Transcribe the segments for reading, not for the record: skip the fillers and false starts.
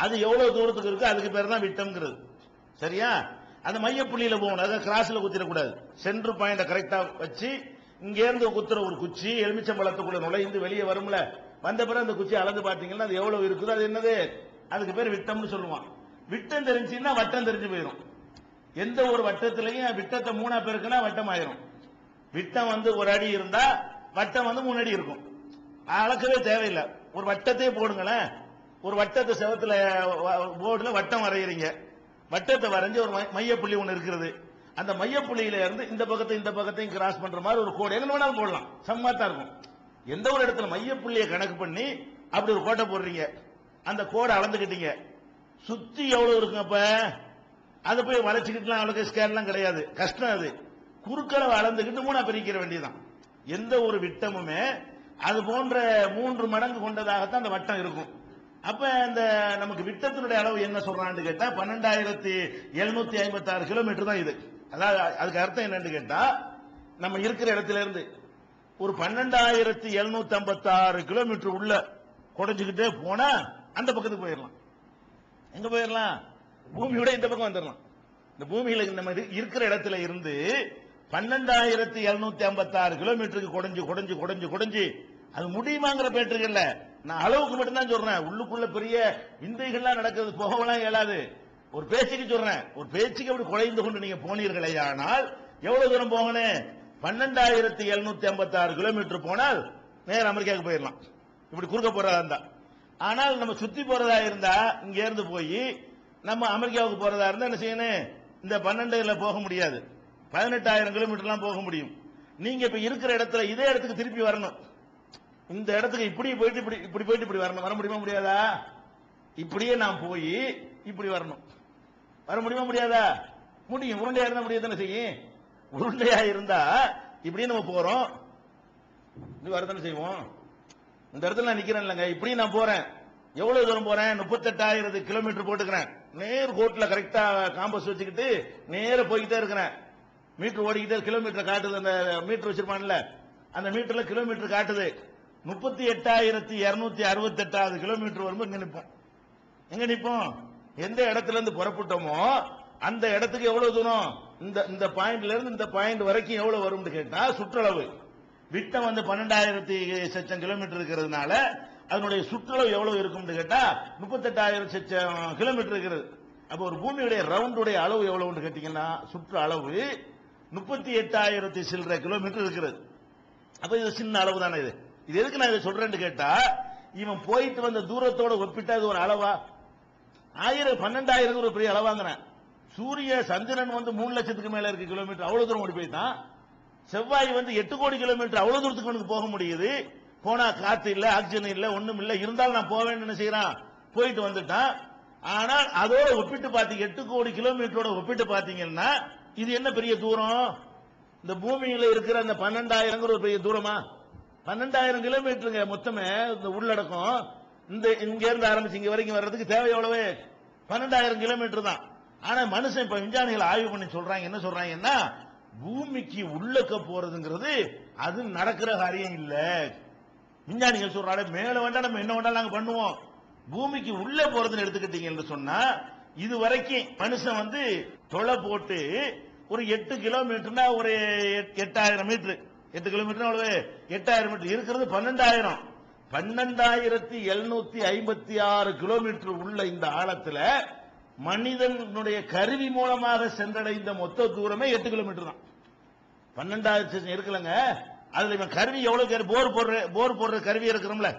அது எவ்வளவு தூரத்துக்கு இருக்கு அதுக்கு பேர் தான் விட்டம்ங்கிறது. சரியா? அந்த மையப்புள்ளியில போகணும், அதாவது கிராஸ்ல குத்திடக்கூடாது. சென்டர் பாயிண்ட கரெக்டா வச்சு இங்க இருந்து குத்துற ஒரு குச்சி எலுமிச்சம்பழத்துக்குள்ள நுழைந்து வெளியே வரும்ல, வந்த பிறகு அந்த குச்சி அளந்து பாத்தீங்கன்னா அது எவ்வளவு இருக்குதோ அது என்னது, அதுக்கு பேர் விட்டம்னு சொல்லுவான். விட்டம் தெரிஞ்சுன்னா வட்டம் தெரிஞ்சு போயிடும். எந்த ஒரு வட்டத்திலையும் விட்டத்தை 3 பெருக்குனா வட்டம் ஆயிரும். விட்டம் வந்து 1 அடி இருந்தா வட்டம் வந்து 3 அடி இருக்கும். அளக்கவே தேவையில்லை, ஒரு வட்டத்தையே போடுங்களேன். ஒரு வட்டத்தை செவத்துல போர்டுல வட்டம் வரைகிறீங்க, வட்டத்தை வரைஞ்சு ஒரு மையப்புள்ளி ஒன்று இருக்கிறது. அந்த மையப்புள்ளியில இருந்து இந்த பக்கத்தையும் கிராஸ் பண்ற மாதிரி ஒரு கோடு எங்க வேணாலும் போடலாம், சம்மாத்தா இருக்கும். எந்த ஒரு இடத்துல மையப்புள்ளியை கணக்கு பண்ணி அப்படி ஒரு கோட்டை போடுறீங்க, அந்த கோடை அளந்துக்கிட்டீங்க, சுத்தி எவ்வளவு இருக்கும். அப்ப அதை போய் வளைச்சுக்கிட்டுலாம் அவளுக்கு ஸ்கேன்லாம் கிடையாது, கஷ்டம். அது குறுக்களவை அளந்துக்கிட்டு 3 பிரிக்கிற வேண்டியதுதான். எந்த ஒரு விட்டமுமே அது போன்ற 3 மடங்கு கொண்டதாகத்தான் அந்த வட்டம் இருக்கும். அப்ப இந்த நமக்கு விட்டத்தினுடைய அளவு என்ன சொல்றான்னு கேட்டா 12,756 கிலோமீட்டர் தான் இது. அதாவது அதுக்கு அர்த்தம் என்னன்னு கேட்டா, நம்ம இருக்கிற இடத்துல இருந்து ஒரு 12,756 கிலோமீட்டர் உள்ள குறைஞ்சுக்கிட்டே போனா அந்த பக்கத்துக்கு போயிடலாம். எங்க போயிடலாம்? பூமியோட இந்த பக்கம் வந்துடலாம். இந்த பூமியில நம்ம இருக்கிற இடத்துல இருந்து 12,756 கிலோமீட்டருக்கு குறைஞ்சு அது முடியுமாங்கிற பேட்டு இல்ல, நான் அளவுக்கு மட்டும்தான் சொல்றேன். உள்ளுக்குள்ள பெரிய விந்தைகள்லாம் நடக்கிறது, போகலாம் இயலாது. ஒரு பேச்சுக்கு சொல்றேன், ஒரு பேச்சுக்கு அப்படி குறைந்து கொண்டு நீங்க போனீர்களே ஆனால் எவ்வளவு தூரம் போகணும்? 12,756 கிலோமீட்டர் போனால் நேர அமெரிக்காவுக்கு போயிடலாம், இப்படி குறுக்க போறதா இருந்தா. ஆனால் நம்ம சுத்தி போறதா இருந்தா இங்க இருந்து போய் நம்ம அமெரிக்காவுக்கு போறதா இருந்தா என்ன செய்யணும்? இந்த 12 போக முடியாது, 18,000 கிலோமீட்டர்லாம் போக முடியும். நீங்க இப்ப இருக்கிற இடத்துல இதே இடத்துக்கு திருப்பி வரணும். இந்த இடத்துக்கு இப்படி போயிட்டு இப்படி வரணும். வர முடியுமா முடியாதா? இப்படியே நான் போய் இப்படி வரணும். வர முடியுமா முடியாதா? முடியும். உருண்டையா இருந்தா முடியாதானே செய்யும். உருண்டையா இருந்தா இப்படியே நம்ம போறோம், இப்படி வரதானே செய்வோம். இந்த இடத்துல நான் நிக்கிறேன் இல்லங்க, இப்படி நான் போறேன். எவ்வளவு தூரம் போறேன்? 38,000 கிலோமீட்டர் போட்டுக்கிறேன். நேர் கோட்ல கரெக்டா காம்பஸ் வச்சுக்கிட்டு நேர போய்கிட்டே இருக்கிறேன். மீட்டர் ஓடிக்கிட்டே, கிலோமீட்டர் காட்டுது. அந்த மீட்டர் வச்சிருப்பான்ல, அந்த மீட்டர்ல கிலோமீட்டர் காட்டுது. 38,268 கிலோமீட்டர் வரும்போது இங்க நிற்போம். எங்க நிற்போம்? எந்த இடத்துல இருந்து புறப்பட்டோமோ அந்த இடத்துக்கு எவ்வளவு தூரம், இந்த பாயிண்ட்ல இருந்து இந்த பாயிண்ட் வரைக்கும் எவ்வளவு வரும் கேட்டா சுற்றளவு. விட்டம் வந்து 12,000 கிலோமீட்டர் இருக்கிறதுனால அதனுடைய சுற்றளவு எவ்வளவு இருக்கும் கேட்டா 38,000 கிலோமீட்டர் இருக்கிறது. அப்ப ஒரு பூமியுடைய ரவுண்டுடைய அளவு எவ்வளவு கேட்டீங்கன்னா சுற்று அளவு 38,000 சில்லற கிலோமீட்டர் இருக்கிறது. அப்ப இது சின்ன அளவு தானே. இது எதுக்கு நான் இதை சொல்றேன்னு கேட்டா, இவன் போயிட்டு வந்த தூரத்தோட ஒப்பிட்டா இது ஒரு அளவா? 12,000 ஒரு பெரிய அளவாங்கிறேன். சூரிய சந்திரன் வந்து 3 லட்சத்துக்கு மேல இருக்கு கிலோமீட்டர், அவ்வளவு தூரம் ஓடி போயிட்டான். செவ்வாய் வந்து 8 கோடி கிலோமீட்டர், அவ்வளவு தூரத்துக்கு உனக்கு போக முடியுது. போனா காத்து இல்ல, ஆக்சிஜன் இல்ல, ஒண்ணும் இல்ல. இருந்தாலும் நான் போவேன்னு என்ன செய்யறான்? போயிட்டு வந்துட்டான். ஆனால் அதோட ஒப்பிட்டு பாத்தீங்க, 8 கோடி கிலோமீட்டரோட ஒப்பிட்டு பாத்தீங்கன்னா இது என்ன பெரிய தூரம்? இந்த பூமியில இருக்கிற அந்த 12,000 ஒரு பெரிய தூரமா? 12,000 கிலோமீட்டருங்க மொத்தமே இந்த உள்ளடக்கம். இந்த இங்க இருந்து ஆரம்பிச்சு இங்க வரைக்கும் வர்றதுக்கு தேவை எவ்வளவு? 12,000 கிலோமீட்டர் தான். ஆனா மனுஷன் இப்ப விஞ்ஞானிகள் ஆய்வு பண்ணி சொல்றாங்க, என்ன சொல்றாங்கன்னா, பூமிக்கு உள்ளக்க போறதுங்கிறது அது நடக்கிற காரியம் இல்ல. விஞ்ஞானிகள் சொல்றாங்க, மேல வேண்டாம் நம்ம என்ன வேண்டாம் நாங்க பண்ணுவோம், பூமிக்கு உள்ள போறதுன்னு எடுத்துக்கிட்டீங்கன்னு சொன்னா இது வரைக்கும் மனுஷன் வந்து தொலை போட்டு ஒரு 8 கிலோமீட்டர்னா ஒரு 8,000 மீட்டர். 8 கிலோமீட்டர் அவ்வளவு 8,000 மீட்டர் இருக்கிறது 12,000. 12,756 கிலோமீட்டர் உள்ள இந்த ஆழத்துல மனிதனுடைய கருவி மூலமாக சென்றடைந்த மொத்த தூரமே 8 கிலோமீட்டர் தான். 12,000 இருக்குல்லங்க, அதுல இவன் கருவி எவ்வளவு, போர் போடுற கருவி இருக்கிறோம்ல,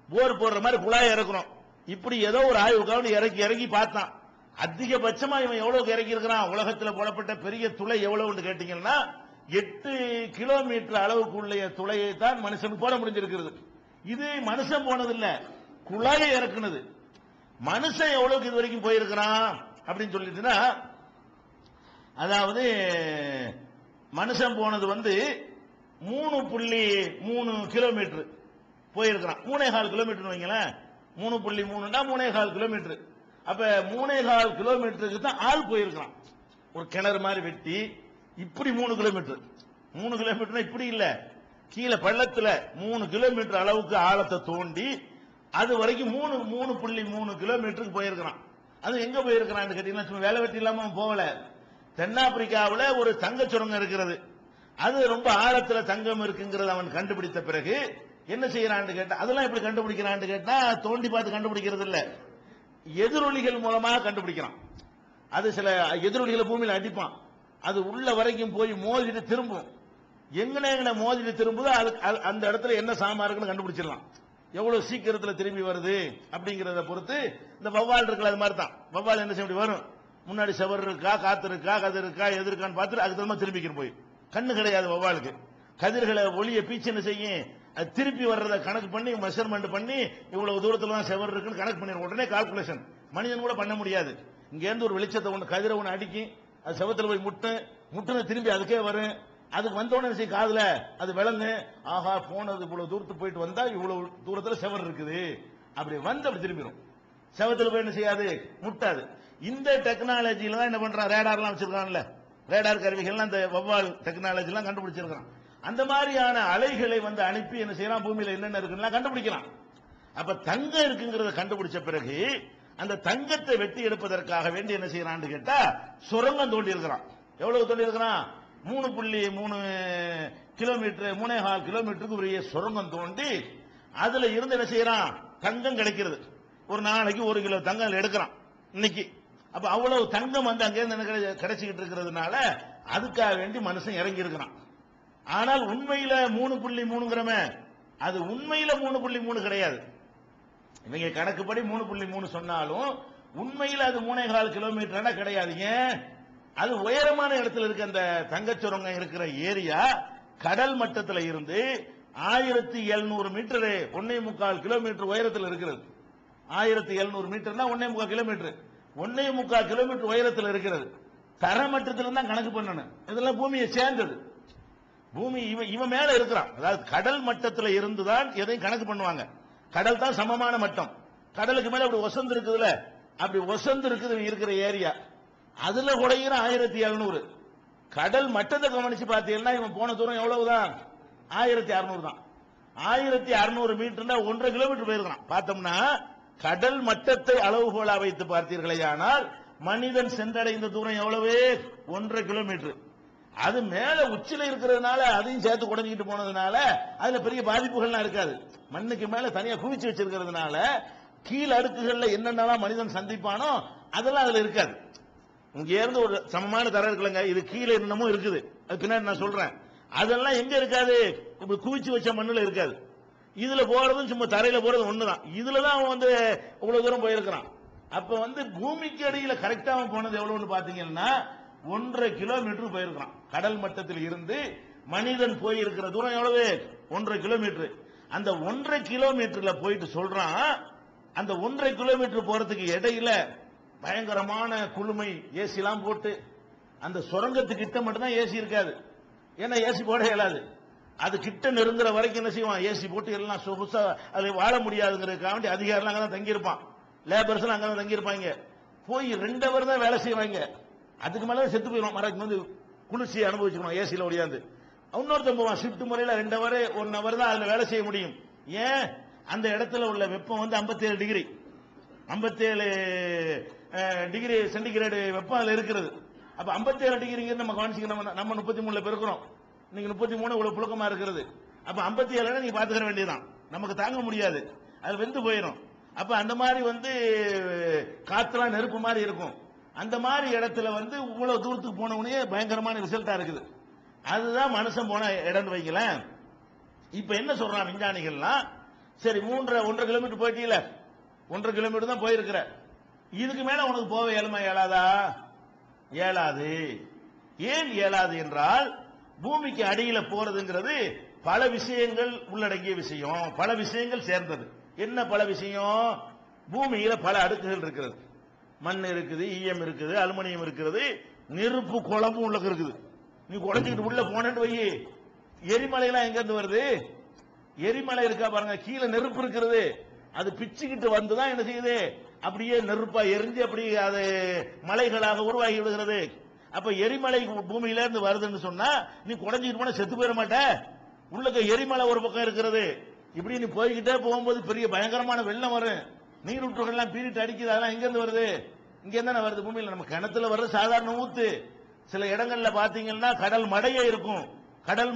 போர் போடுற மாதிரி குழாய் இறக்குறோம். இப்படி ஏதோ ஒரு ஆய்வுக்காக இறக்கி பார்த்தான். அதிகபட்சமா இவன் எவ்வளவு இறக்கி இருக்கிறான்? உலகத்தில் போடப்பட்ட பெரிய துளை எவ்வளவு கேட்டீங்கன்னா 8 கிலோமீட்டர் அளவுக்குள்ள துளையை தான் மனுஷன் போட முடிஞ்சிருக்கிறது. இது மனுஷன் போனது இல்ல, குழாயை இறக்குனது. மனுஷன் எவ்வளவுக்கு இது வரைக்கும் போயிருக்கிறான் அப்படின்னு சொல்லிட்டுனா, அதாவது மனுஷன் போனது வந்து 3.3 கிலோமீட்டர் போயிருக்கிறான். 3.25 கிலோமீட்டர் வைங்களேன், 3.3 3.25 கிலோமீட்டர். அப்ப 3.25 கிலோமீட்டருக்கு தான் ஆள் போயிருக்கான். ஒரு கிணறு மாதிரி வெட்டி இப்படி 3 கிலோமீட்டர். 3 கிலோமீட்டர் இப்படி இல்ல, கீழே பள்ளத்துல 3 கிலோமீட்டர் அளவுக்கு ஆழத்தை தோண்டி அது வரைக்கும் 3.3 கிலோமீட்டருக்கு போயிருக்கிறான். அது எங்க போயிருக்கிறான்னு கேட்டீங்கன்னா சும்மா வேலை வெட்டி இல்லாம போகல. தென்னாப்பிரிக்காவில் ஒரு தங்க சுரங்கம் இருக்கிறது. அது ரொம்ப ஆழத்துல தங்கம் இருக்குங்கிறது அவன் கண்டுபிடித்த பிறகு என்ன செய்யறான்னு கேட்டா, அதெல்லாம் எப்படி கண்டுபிடிக்கிறான்னு கேட்டா தோண்டி பார்த்து கண்டுபிடிக்கிறது இல்ல, எதிரொலிகள் மூலமாக கண்டுபிடிக்கிறான். அது சில எதிரொலிகளை பூமியில் அடிப்பான், அது உள்ள வரைக்கும் போய் மோதிட்டு திரும்பும். எங்கன மோதிட்டு திரும்புதோ அந்த இடத்துல என்ன சாமா இருக்குன்னு கண்டுபிடிச்சிடலாம். எவ்வளவு சீக்கிரத்தில் திரும்பி வருது அப்படிங்கறத பொறுத்து இந்த வவ்வால் இருக்குல்ல, அது மாதிரி தான். வவ்வால் என்ன செய்ய வரும், முன்னாடி செவர் இருக்கா, காத்து இருக்கா, கதிர் இருக்கா, எது இருக்கான்னு பார்த்துட்டு அதுக்கு தகுந்த திரும்பிக்கிற போய். கண்ணு கிடையாது வவ்வாலுக்கு. கதிர்களை ஒளிய பீச்சு என்ன செய்யும், அது திருப்பி வர்றத கணக்கு பண்ணி மெஷர்மெண்ட் பண்ணி இவ்வளவு தூரத்துல தான் செவர் இருக்குன்னு கணக்கு பண்ணிடும். உடனே கால்குலேஷன் மனிதன் கூட பண்ண முடியாது. இங்க இருந்து ஒரு வெளிச்சத்தை ஒன்று கதிரை ஒன்று அடிக்கும், அது செவத்துல போய் முட்டுன்னு திரும்பி அதுக்கே வரும். அதுக்கு வந்தோடனே காதுல அது விளங்கு, ஆஹா போனது இவ்வளவு தூரத்துக்கு போயிட்டு வந்தா இவ்வளவு தூரத்துல செவர் இருக்குது, அப்படி வந்து அப்படி திரும்பிடும். செவத்துல போய் என்ன செய்யாது, முட்டாது. இந்த டெக்னாலஜியில தான் என்ன பண்றான், ரேடார்லாம் வச்சிருக்கான்ல, ரேடார் கருவிகள் அந்த வவ்வால் டெக்னாலஜி எல்லாம் கண்டுபிடிச்சிருக்கான். அந்த மாதிரியான அலைகளை வந்து அனுப்பி என்ன செய்யலாம், பூமியில என்னென்ன இருக்குன்னு கண்டுபிடிக்கலாம். அப்ப தங்கம் இருக்குங்கிறத கண்டுபிடிச்ச பிறகு அந்த தங்கத்தை வெட்டி எடுப்பதற்காக வேண்டி என்ன செய்யறான்னு கேட்டா சுரங்கம் தோண்டி இருக்கிறான். எவ்வளவு தோண்டி இருக்கிறான், 3.3 கிலோமீட்டர், 3.25 கிலோமீட்டருக்கு உரிய சுரங்கம் தோண்டி அதுல இருந்து என்ன செய்யறான், தங்கம் கிடைக்கிறது. ஒரு நாளைக்கு 1 கிலோ தங்கம் எடுக்கிறான் இன்னைக்கு. அப்ப அவ்வளவு தங்கம் வந்து அங்கிருந்து கிடைச்சிக்கிட்டு இருக்கிறதுனால அதுக்காக வேண்டி மனுஷன் இறங்கி இருக்கிறான். ஆனால் உண்மையில 3.3 அது உண்மையில 3.3 கிடையாது. இவங்க கணக்குப்படி 3.3 சொன்னாலும் உண்மையில அது 3.25 கிலோமீட்டர் கிடையாது. ஏன், அது உயரமான இடத்துல இருக்க அந்த தங்கச்சுரங்கம் இருக்கிற ஏரியா கடல் மட்டத்தில் இருந்து 1700 மீட்டர், 1.25 கிலோமீட்டர் உயரத்தில் இருக்கிறது. 1700 மீட்டர்னா 1.25 கிலோமீட்டர், 1.25 கிலோமீட்டர் உயரத்தில் இருக்கிறது. தரமட்டத்தில் தான் கணக்கு பண்ணணும். இதெல்லாம் பூமியை சேர்ந்தது. பூமி இவன் மேல இருக்கிறான். அதாவது கடல் மட்டத்தில் இருந்துதான் எதையும் கணக்கு பண்ணுவாங்க. கடல் தான் சமமான மட்டம். கடலுக்கு மேல அப்படி ஒசந்து இருக்குதுல, அப்படி ஒசந்து இருக்குது இருக்கிற ஏரியா, அதுல உடையிற 1700. கடல் மட்டத்தை கவனிச்சு பார்த்தீங்கன்னா இவன் போன தூரம் எவ்வளவுதான், 1600 தான். 1600 மீட்டர் 1.5 கிலோமீட்டர் போயிருக்கான். பார்த்தோம்னா கடல் மட்டத்தை அளவுகோலா வைத்து பார்த்தீர்களேயானால் மனிதன் சென்றடைந்த தூரம் எவ்வளவு, 1.5 கிலோமீட்டர். அது மேல உச்சில இருக்கிறதுனால அதையும் சேர்த்து குறைஞ்சிட்டு போனதுனால அதுல பெரிய பாதிப்புகள்லாம் இருக்காது. மண்ணுக்கு மேல தனியா குவிச்சு வச்சிருக்கிறதுனால கீழ் அடுக்குகள்ல என்னென்னலாம் மனிதன் சந்திப்பானோ அதெல்லாம் அதுல இருக்காது. இங்க இருந்து ஒரு சமமான தரம் இருக்குல்லங்க, இது கீழே என்னமோ இருக்குது, அது பின்னாடி நான் சொல்றேன். அதெல்லாம் எங்க இருக்காது, இப்ப குவிச்சு வச்ச மண்ணுல இருக்காது. இதுல போறதும் சும்மா தரையில போறது ஒண்ணுதான். இதுலதான் அவன் வந்து இவ்வளவு தூரம் போயிருக்கிறான். அப்ப வந்து பூமிக்கு அடியில கரெக்டா அவன் போனது எவ்வளவுன்னு பாத்தீங்கன்னா 1.5 கிலோமீட்டர் போயிருக்கிறான். கடல் மட்டத்தில் இருந்து மனிதன் போயிருக்கிற தூரம் எவ்வளவு, 1.5 கிலோமீட்டர். அந்த 1.5 கிலோமீட்டர்ல போயிட்டு சொல்றான், அந்த 1.5 கிலோமீட்டர் போறதுக்கு இடையில பயங்கரமான குளுமை, ஏசி எல்லாம் போட்டு, அந்த சுரங்கத்துக்கு கிட்ட மட்டும்தான் ஏசி இருக்காது. ஏன்னா ஏசி போட இயலாது. அது கிட்ட நெருங்குற வரைக்கும் என்ன செய்வான், ஏசி போட்டு எல்லாம் சொகுசா அது வாழ முடியாதுங்கிறதுக்காக வேண்டி அதிகாரிகள் அங்கதான் தங்கியிருப்பான், லேபர்ஸ் எல்லாம் அங்கதான் தங்கியிருப்பாங்க. போய் 2 ஹவர் தான் வேலை செய்வாங்க. அதுக்கு மேல செத்து போயிடும். மறைக்கு வந்து குளிர்ச்சியை அனுபவிச்சுக்கணும் ஏசியில ஒடியாது. இன்னொருத்தன் போவான் ஷிப்ட் முறையில் 2 ஹவர் 1 ஹவர் தான் அதுல வேலை செய்ய முடியும். ஏன், அந்த இடத்துல உள்ள வெப்பம் வந்து 57 டிகிரி 57 டிகிரி சென்டிகிரேடு வெப்பம் அதுல இருக்கிறது. அப்ப 57 டிகிரி நம்ம கவனிச்சுக்கணும். நம்ம 33 பெருக்கிறோம், நீங்க 33 இவ்வளவு புழக்கமா இருக்கிறது. அப்ப 57 நீங்க பாத்துக்கிற வேண்டியதுதான், நமக்கு தாங்க முடியாது, அது வெந்து போயிடும். அப்ப அந்த மாதிரி வந்து காத்துலாம் நெருப்பு மாதிரி இருக்கும். அந்த மாதிரி இடத்துல வந்து இவ்வளவு தூரத்துக்கு போனவனே பயங்கரமான ரிசல்ட்டா இருக்குது. அதுதான் மனுஷன் போன இடம் வைக்கல. இப்ப என்ன சொல்றான் விஞ்ஞானிகள்லாம், சரி 1.5 கிலோமீட்டர் போயிட்டீல, 1.5 கிலோமீட்டர் தான் போயிருக்கிற, இதுக்கு மேல உனக்கு போக இயலுமா இயலாதா? இயலாது. ஏன் இயலாது என்றால் பூமிக்கு அடியில போறதுங்கிறது பல விஷயங்கள் உள்ளடங்கிய விஷயம், பல விஷயங்கள் சேர்ந்தது. என்ன பல விஷயம், பூமியில பல அடுக்குகள் இருக்கிறது. மண் இருக்குது, ஈயம் இருக்குது, அலுமினியம் இருக்கிறது, நெருப்பு குழம்பு உள்ள இருக்குது. நீ குழஞ்சிக்கிட்டு உள்ள போனேன்னு வை, எரிமலையெல்லாம் எங்க இருந்து வருது? எரிமலை இருக்கா பாருங்க, கீழே நெருப்பு இருக்கிறது, அது பிச்சுக்கிட்டு வந்துதான் என்ன செய்யுது, அப்படியே நெருப்பா எரிஞ்சு அப்படி அது மலைகளாக உருவாகி விடுகிறது. அப்ப எரிமலை பூமியில இருந்து வருதுன்னு சொன்னா நீ குறைஞ்சிட்டு போன செத்து போயிட மாட்ட. உள்ளக்க எரிமலை ஒரு பக்கம் இருக்கிறது, இப்படி நீ போய்கிட்டே போகும்போது பெரிய பயங்கரமான வெள்ளம் வரும், நீரூற்றுகள்லாம் பீரிட்டு அடிக்குது. அதெல்லாம் எங்க இருந்து வருது? இங்க என்ன வருது? பூமியில நம்ம கிணத்துல வர்ற சாதாரண ஊத்து. சில இடங்கள்ல பாத்தீங்கன்னா கடல் மடையே இருக்கும். கடல்